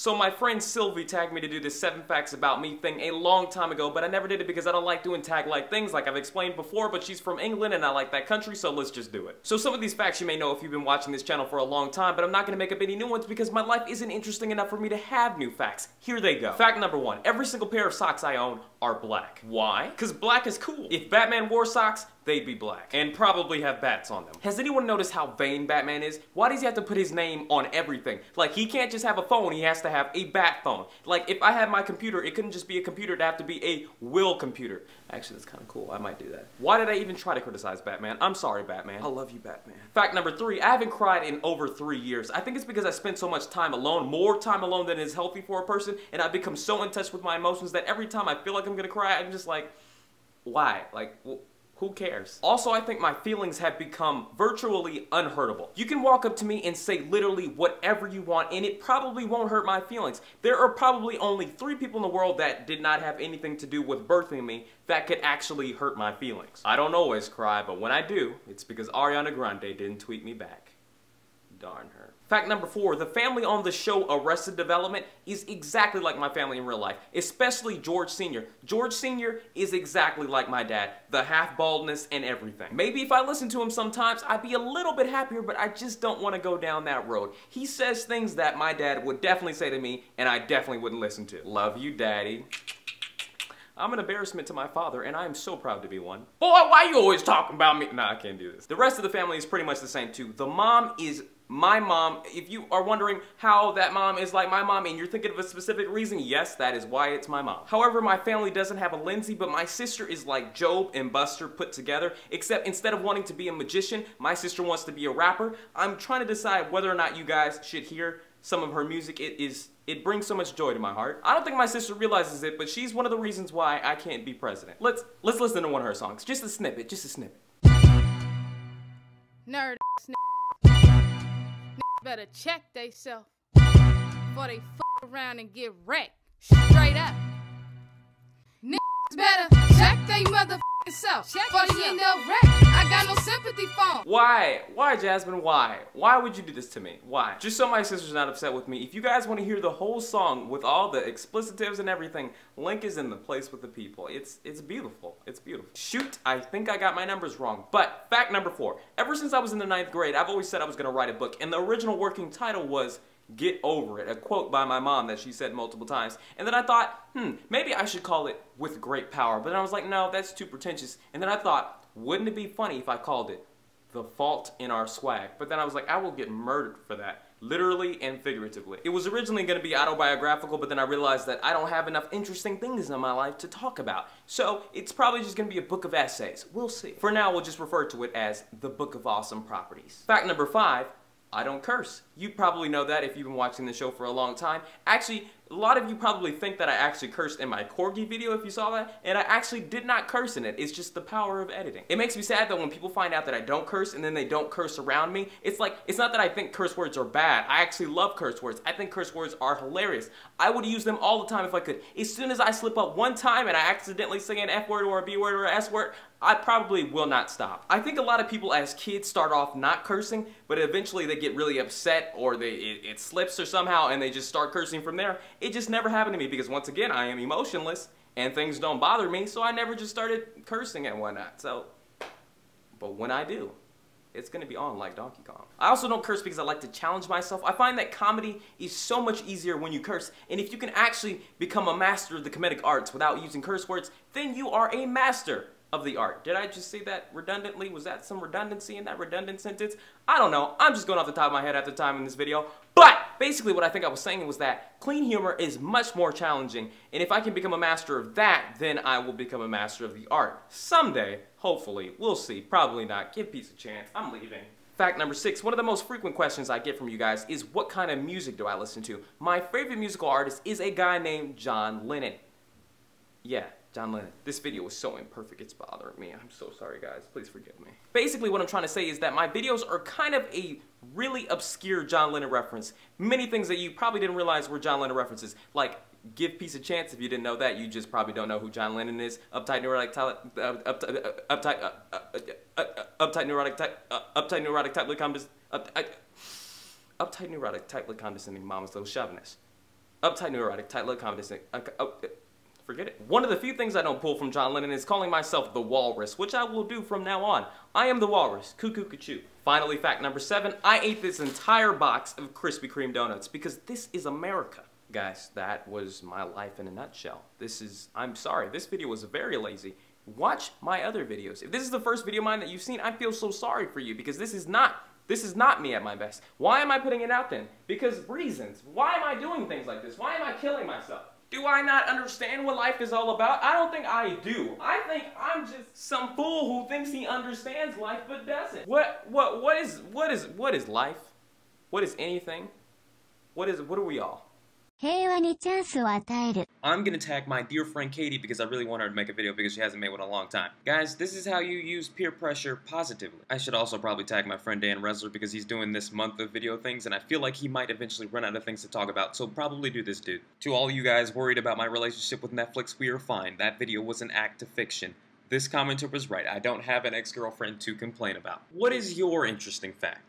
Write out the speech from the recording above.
So my friend Sylvie tagged me to do this 7 facts about me thing a long time ago, but I never did it because I don't like doing tag-like things like I've explained before, but she's from England and I like that country, so let's just do it. So some of these facts you may know if you've been watching this channel for a long time, but I'm not going to make up any new ones because my life isn't interesting enough for me to have new facts. Here they go. Fact number 1. Every single pair of socks I own are black. Why? Because black is cool. If Batman wore socks, they'd be black. And probably have bats on them. Has anyone noticed how vain Batman is? Why does he have to put his name on everything? Like, he can't just have a phone, he has to have a bat phone. Like, if I had my computer, it couldn't just be a computer, it'd have to be a will computer. Actually, that's kind of cool. I might do that. Why did I even try to criticize Batman? I'm sorry, Batman. I love you, Batman. Fact number 3. I haven't cried in over 3 years. I think it's because I spent so much time alone, more time alone than is healthy for a person, and I've become so in touch with my emotions that every time I feel like I'm gonna cry, I'm just like, why? Like, who cares? Also, I think my feelings have become virtually unhurtable. You can walk up to me and say literally whatever you want and it probably won't hurt my feelings. There are probably only 3 people in the world that did not have anything to do with birthing me that could actually hurt my feelings. I don't always cry, but when I do, it's because Ariana Grande didn't tweet me back. Darn her. Fact number 4, the family on the show Arrested Development is exactly like my family in real life, especially George Sr. George Sr. is exactly like my dad, the half-baldness and everything. Maybe if I listened to him sometimes, I'd be a little bit happier, but I just don't want to go down that road. He says things that my dad would definitely say to me, and I definitely wouldn't listen to. Love you, Daddy. I'm an embarrassment to my father, and I am so proud to be one. Boy, why you always talking about me? Nah, I can't do this. The rest of the family is pretty much the same too. The mom is my mom. If you are wondering how that mom is like my mom and you're thinking of a specific reason, yes, that is why it's my mom. However, my family doesn't have a Lindsay, but my sister is like Job and Buster put together, except instead of wanting to be a magician, my sister wants to be a rapper. I'm trying to decide whether or not you guys should hear some of her music. It brings so much joy to my heart. I don't think my sister realizes it, but she's one of the reasons why I can't be president. Let's listen to one of her songs. Just a snippet, just a snippet. Nerd better check theyself before they f around and get wrecked. Straight up. Niggas better check they motherfucking self before they end up wrecked. I got no sympathy for 'em. Why? Why, Jasmine? Why? Why would you do this to me? Why? Just so my sister's not upset with me, if you guys want to hear the whole song with all the explicitives and everything, link is in the place with the people. It's beautiful. It's beautiful. Shoot, I think I got my numbers wrong. But fact number 4. Ever since I was in the 9th grade, I've always said I was going to write a book, and the original working title was Get Over It, a quote by my mom that she said multiple times. And then I thought, maybe I should call it With Great Power. But then I was like, no, that's too pretentious. And then I thought, wouldn't it be funny if I called it The Fault in Our Swag? But then I was like, I will get murdered for that, literally and figuratively. It was originally going to be autobiographical, but then I realized that I don't have enough interesting things in my life to talk about. So it's probably just going to be a book of essays. We'll see. For now, we'll just refer to it as The Book of Awesome Properties. Fact number 5. I don't curse. You probably know that if you've been watching the show for a long time. Actually, a lot of you probably think that I actually cursed in my Corgi video if you saw that, and I actually did not curse in it. It's just the power of editing. It makes me sad though when people find out that I don't curse and then they don't curse around me. It's like, it's not that I think curse words are bad. I actually love curse words. I think curse words are hilarious. I would use them all the time if I could. As soon as I slip up one time and I accidentally say an F word or a B word or a S word, I probably will not stop. I think a lot of people as kids start off not cursing, but eventually they get really upset or it slips or somehow and they just start cursing from there. It just never happened to me because once again, I am emotionless and things don't bother me, so I never just started cursing and whatnot. So, but when I do, it's gonna be on like Donkey Kong. I also don't curse because I like to challenge myself. I find that comedy is so much easier when you curse, and if you can actually become a master of the comedic arts without using curse words, then you are a master of the art. Did I just say that redundantly? Was that some redundancy in that redundant sentence? I don't know. I'm just going off the top of my head at the time in this video. But basically what I think I was saying was that clean humor is much more challenging, and if I can become a master of that, then I will become a master of the art. Someday, hopefully. We'll see. Probably not. Give peace a chance. I'm leaving. Fact number 6, one of the most frequent questions I get from you guys is what kind of music do I listen to? My favorite musical artist is a guy named John Lennon. Yeah. John Lennon. This video was so imperfect, it's bothering me. I'm so sorry, guys. Please forgive me. Basically, what I'm trying to say is that my videos are kind of a really obscure John Lennon reference. Many things that you probably didn't realize were John Lennon references. Like, give peace a chance. If you didn't know that, you just probably don't know who John Lennon is. Uptight neurotic tightly condescending mama's little chauvinist. Uptight, neurotic, tight-lipped, confident. Forget it. One of the few things I don't pull from John Lennon is calling myself the Walrus, which I will do from now on. I am the Walrus. Cuckoo, cuckoo. Finally, fact number 7. I ate this entire box of Krispy Kreme donuts because this is America. Guys, that was my life in a nutshell. I'm sorry, this video was very lazy. Watch my other videos. If this is the first video of mine that you've seen, I feel so sorry for you because this is not me at my best. Why am I putting it out then? Because reasons. Why am I doing things like this? Why am I killing myself? Do I not understand what life is all about? I don't think I do. I think I'm just some fool who thinks he understands life but doesn't. What is life? What is anything? What are we all? I'm gonna tag my dear friend Katie because I really want her to make a video because she hasn't made one in a long time. Guys, this is how you use peer pressure positively. I should also probably tag my friend Dan Rezler because he's doing this month of video things and I feel like he might eventually run out of things to talk about, so probably do this dude. To all you guys worried about my relationship with Netflix, we are fine. That video was an act of fiction. This commenter was right. I don't have an ex-girlfriend to complain about. What is your interesting fact?